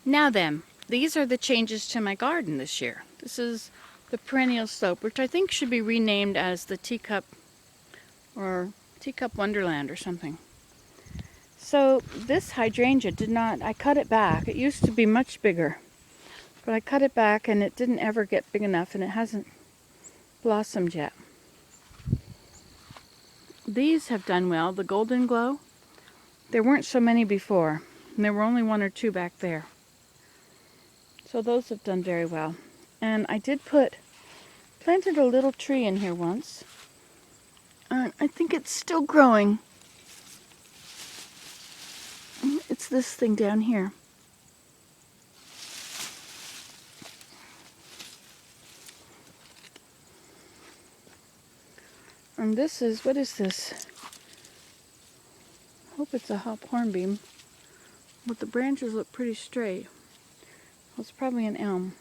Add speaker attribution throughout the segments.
Speaker 1: Now then, these are the changes to my garden this year. This is the perennial slope, which I think should be renamed as the teacup or teacup wonderland or something. So this hydrangea I cut it back. It used to be much bigger, but I cut it back and it didn't ever get big enough and it hasn't blossomed yet. These have done well, the golden glow. There weren't so many before, and there were only one or two back there. So those have done very well. And I did planted a little tree in here once. And I think it's still growing. It's this thing down here. And this is, what is this? I hope it's a hop hornbeam. But the branches look pretty straight. Well, it's probably an elm.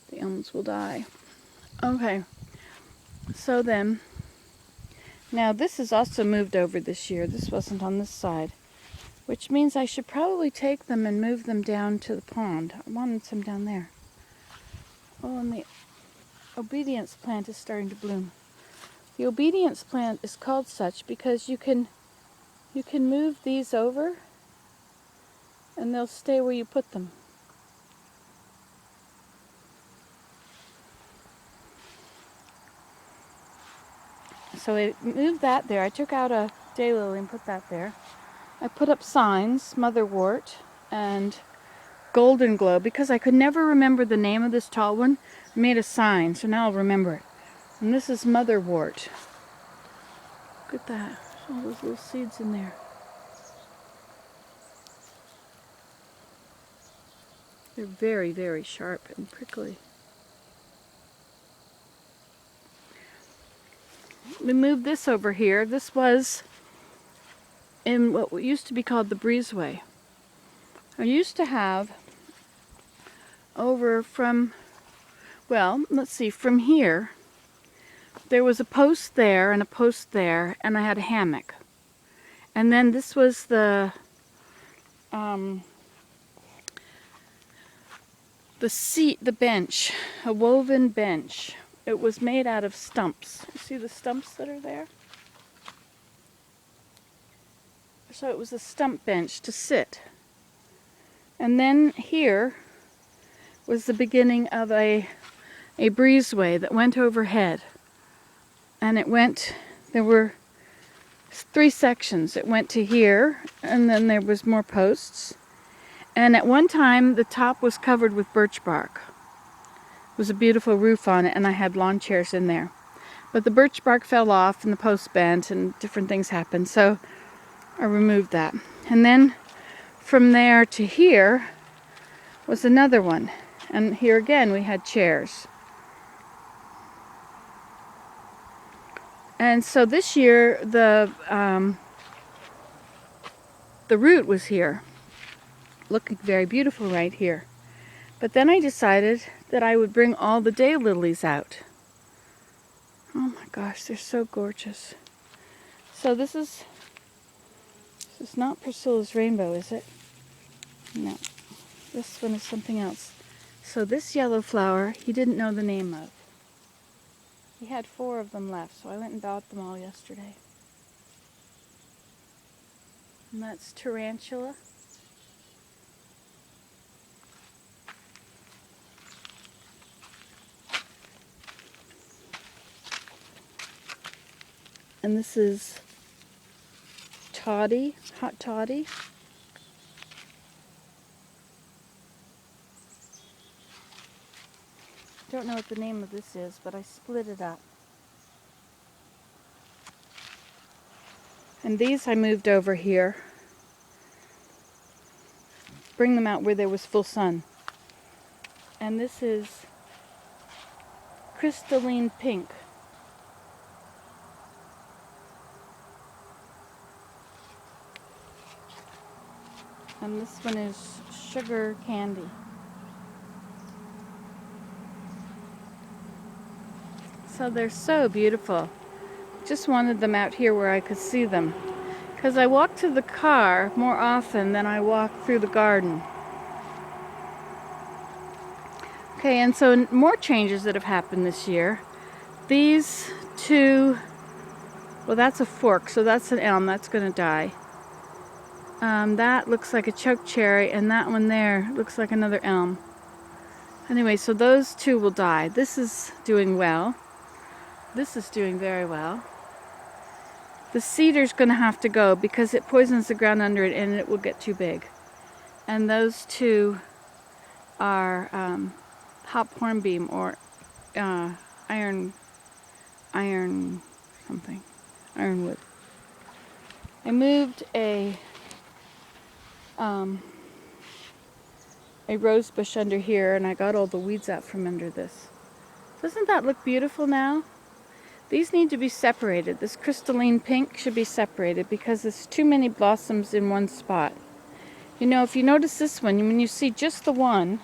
Speaker 1: The elms will die. Okay, so then, now this is also moved over this year. This wasn't on this side, which means I should probably take them and move them down to the pond. I wanted some down there. Oh, and the obedience plant is starting to bloom. The obedience plant is called such because you can move these over and they'll stay where you put them. So I moved that there. I took out a daylily and put that there. I put up signs, motherwort and golden glow, because I could never remember the name of this tall one. I made a sign, so now I'll remember it. And this is motherwort. Look at that. All those little seeds in there. They're very, very sharp and prickly. We moved this over here. This was in what used to be called the breezeway. I used to have over from, well, let's see, from here, there was a post there and a post there, and I had a hammock. And then this was the seat, the bench, a woven bench. It was made out of stumps. You see the stumps that are there? So it was a stump bench to sit. And then here was the beginning of a breezeway that went overhead. And there were 3 sections. It went to here, and then there was more posts. And at one time, the top was covered with birch bark. It was a beautiful roof on it, and I had lawn chairs in there. But the birch bark fell off, and the posts bent, and different things happened, so I removed that. And then from there to here was another one. And here again, we had chairs. And so this year, the root was here, looking very beautiful right here. But then I decided that I would bring all the daylilies out. Oh my gosh, they're so gorgeous. So this is not Priscilla's rainbow, is it? No. This one is something else. So this yellow flower, he didn't know the name of. He had 4 of them left, so I went and bought them all yesterday. And that's tarantula. And this is toddy, hot toddy. Don't know what the name of this is, but I split it up. And these I moved over here. Bring them out where there was full sun. And this is crystalline pink. And this one is sugar candy. So they're so beautiful. Just wanted them out here where I could see them. Because I walk to the car more often than I walk through the garden. Okay, and so more changes that have happened this year. These two, well, that's a fork, so that's an elm. That's going to die. That looks like a choke cherry, and that one there looks like another elm. Anyway, so those two will die. This is doing well. This is doing very well. The cedar's going to have to go because it poisons the ground under it and it will get too big. And those two are hop hornbeam or ironwood. I moved a rose bush under here, and I got all the weeds out from under this. Doesn't that look beautiful now? These need to be separated. This crystalline pink should be separated because there's too many blossoms in one spot. You know, if you notice this one, when you see just the one,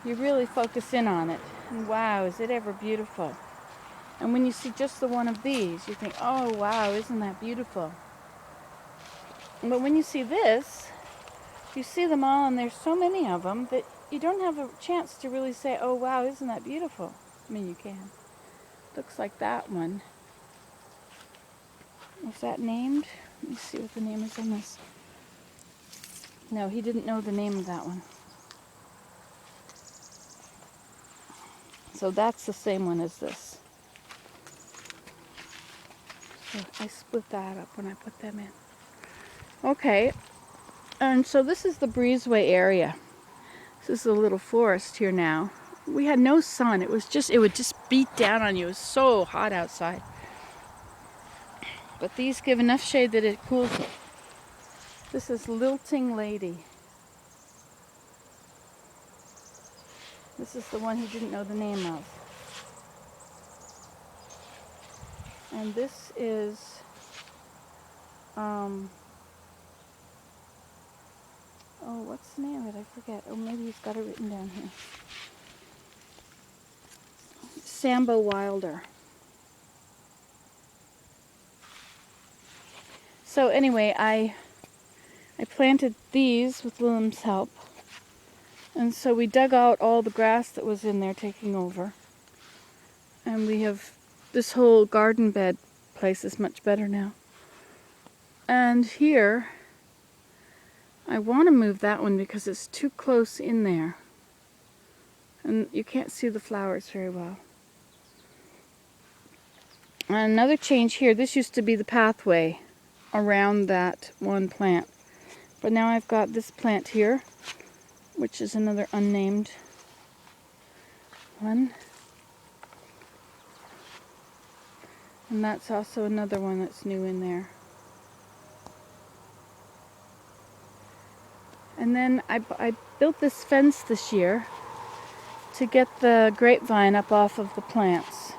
Speaker 1: you really focus in on it. And wow, is it ever beautiful. And when you see just the one of these, you think, oh wow, isn't that beautiful. But when you see this, you see them all, and there's so many of them that you don't have a chance to really say, oh wow, isn't that beautiful. I mean, you can. Looks like that one. Was that named? Let me see what the name is on this. No, he didn't know the name of that one. So that's the same one as this. So I split that up when I put them in. Okay, and so this is the breezeway area. This is a little forest here now. We had no sun. It would just beat down on you. It was so hot outside. But these give enough shade that it cools it. This is Lilting Lady. This is the one he didn't know the name of. And this is, oh, what's the name of it? I forget. Oh, maybe he's got it written down here. Sambo Wilder. So anyway, I planted these with Willem's help. And so we dug out all the grass that was in there taking over. And we have, this whole garden bed place is much better now. And here, I want to move that one because it's too close in there. And you can't see the flowers very well. And another change here, this used to be the pathway around that one plant. But now I've got this plant here, which is another unnamed one. And that's also another one that's new in there. And then I built this fence this year to get the grapevine up off of the plants.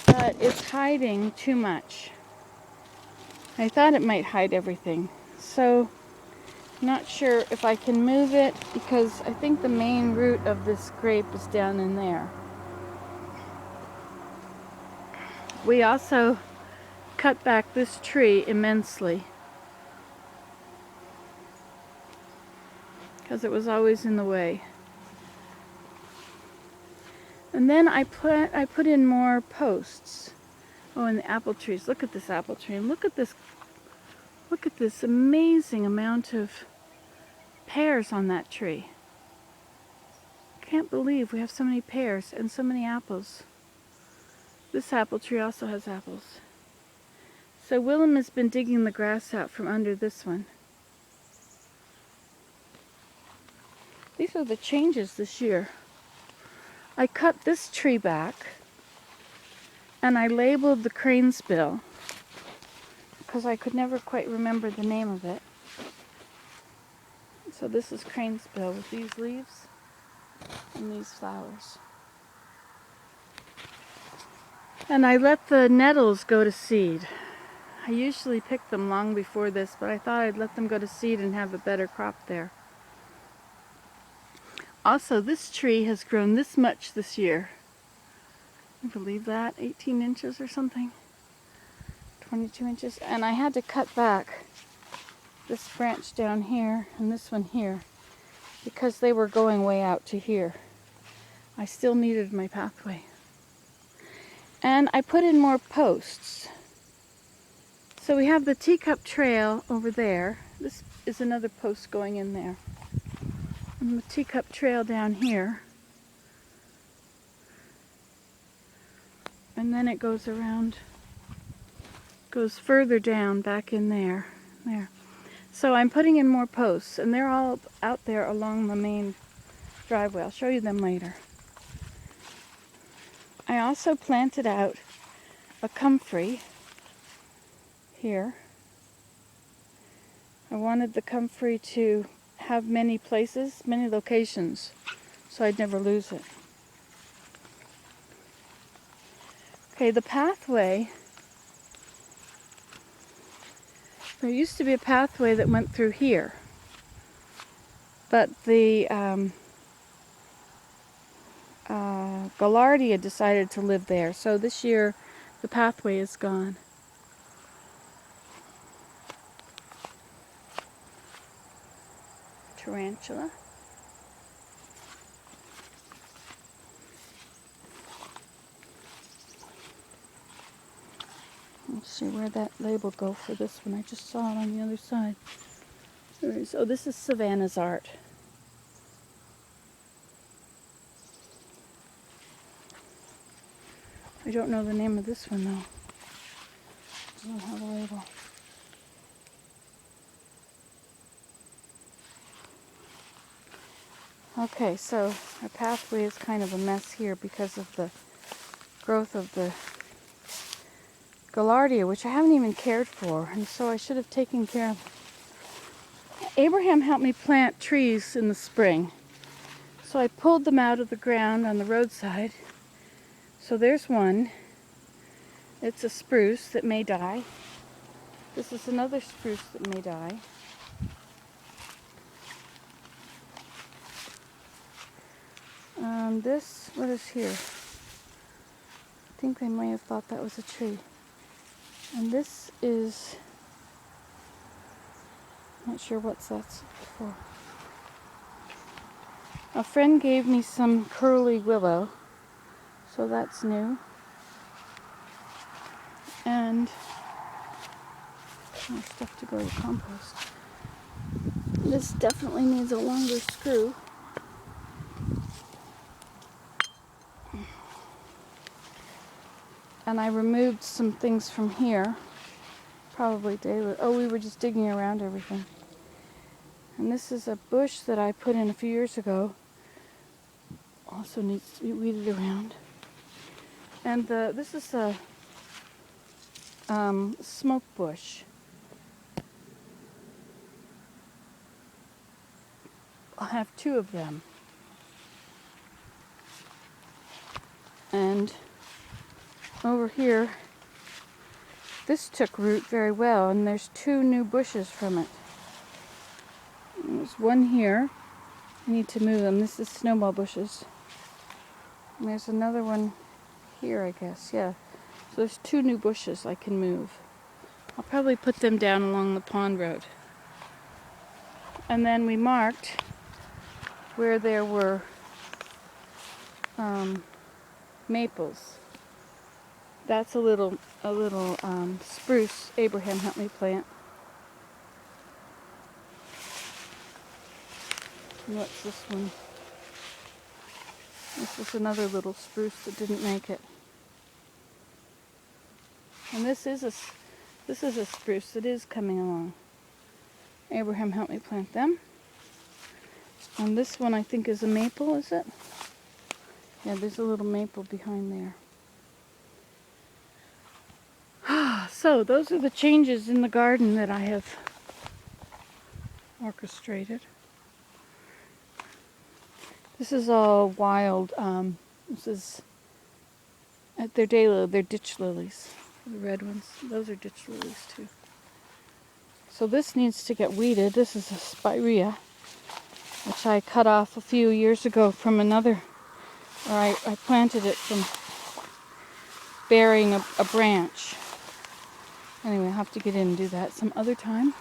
Speaker 1: But it's hiding too much. I thought it might hide everything. So I'm not sure if I can move it because I think the main root of this grape is down in there. We also cut back this tree immensely because it was always in the way. And then I put in more posts. Oh, and the apple trees. Look at this apple tree. And look at this amazing amount of pears on that tree. Can't believe we have so many pears and so many apples. This apple tree also has apples. So Willem has been digging the grass out from under this one. These are the changes this year. I cut this tree back and I labeled the cranesbill because I could never quite remember the name of it. So this is cranesbill with these leaves and these flowers. And I let the nettles go to seed. I usually pick them long before this, but I thought I'd let them go to seed and have a better crop there. Also, this tree has grown this much this year. Can you believe that? 18 inches or something? 22 inches. And I had to cut back this branch down here and this one here because they were going way out to here. I still needed my pathway. And I put in more posts. So we have the teacup trail over there. This is another post going in there. And the teacup trail down here. And then it goes around, goes further down back in there. There. So I'm putting in more posts, and they're all out there along the main driveway. I'll show you them later. I also planted out a comfrey here. I wanted the comfrey to have many places, many locations, so I'd never lose it. Okay, the pathway. There used to be a pathway that went through here, but the Gaillardia decided to live there, so this year the pathway is gone. Tarantula. Let's see where that label go for this one. I just saw it on the other side. There it is. Oh, this is Savannah's art. I don't know the name of this one though. I don't have a label. Okay, so our pathway is kind of a mess here because of the growth of the Gaillardia, which I haven't even cared for, and so I should have taken care of. Abraham helped me plant trees in the spring, so I pulled them out of the ground on the roadside. So there's one. It's a spruce that may die. This is another spruce that may die. This, what is here? I think they may have thought that was a tree. And this is, not sure what that's for. A friend gave me some curly willow, so that's new. And more stuff to go to compost. This definitely needs a longer screw. And I removed some things from here, probably daily. Oh, we were just digging around everything. And this is a bush that I put in a few years ago. Also needs to be weeded around. And this is a smoke bush. I'll have two of them. And over here, this took root very well, and there's two new bushes from it. And there's one here. I need to move them. This is snowball bushes. And there's another one here, I guess. Yeah. So there's two new bushes I can move. I'll probably put them down along the pond road. And then we marked where there were maples. That's a little spruce Abraham helped me plant. And what's this one? This is another little spruce that didn't make it. And this is a spruce that is coming along. Abraham helped me plant them. And this one I think is a maple, is it? Yeah, there's a little maple behind there. So those are the changes in the garden that I have orchestrated. This is all wild. This is they're ditch lilies, the red ones. Those are ditch lilies too. So this needs to get weeded. This is a spirea, which I cut off a few years ago from another, or I planted it from burying a branch. Anyway, I'll have to get in and do that some other time.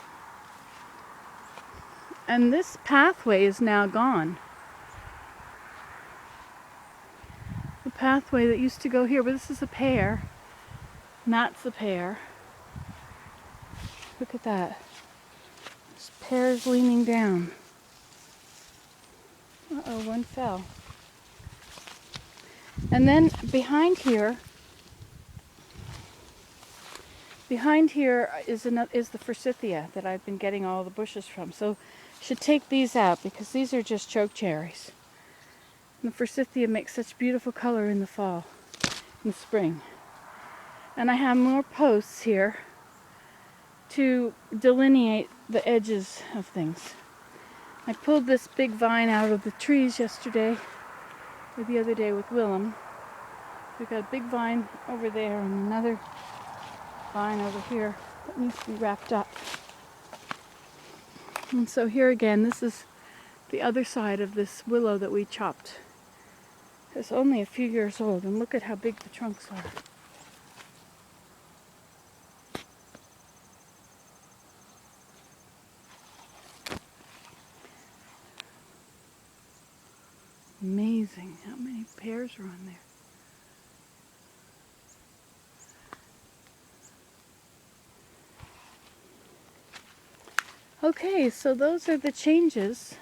Speaker 1: And this pathway is now gone. The pathway that used to go here, but this is a pear. And that's a pear. Look at that. This pear's leaning down. Uh-oh, one fell. And then behind here is the forsythia that I've been getting all the bushes from. So I should take these out because these are just choke cherries. And the forsythia makes such beautiful color in the fall, in the spring. And I have more posts here to delineate the edges of things. I pulled this big vine out of the trees yesterday, or the other day with Willem. We've got a big vine over there and another vine over here that needs to be wrapped up. And so here again, this is the other side of this willow that we chopped. It's only a few years old, and look at how big the trunks are. Amazing how many pears are on there. Okay, so those are the changes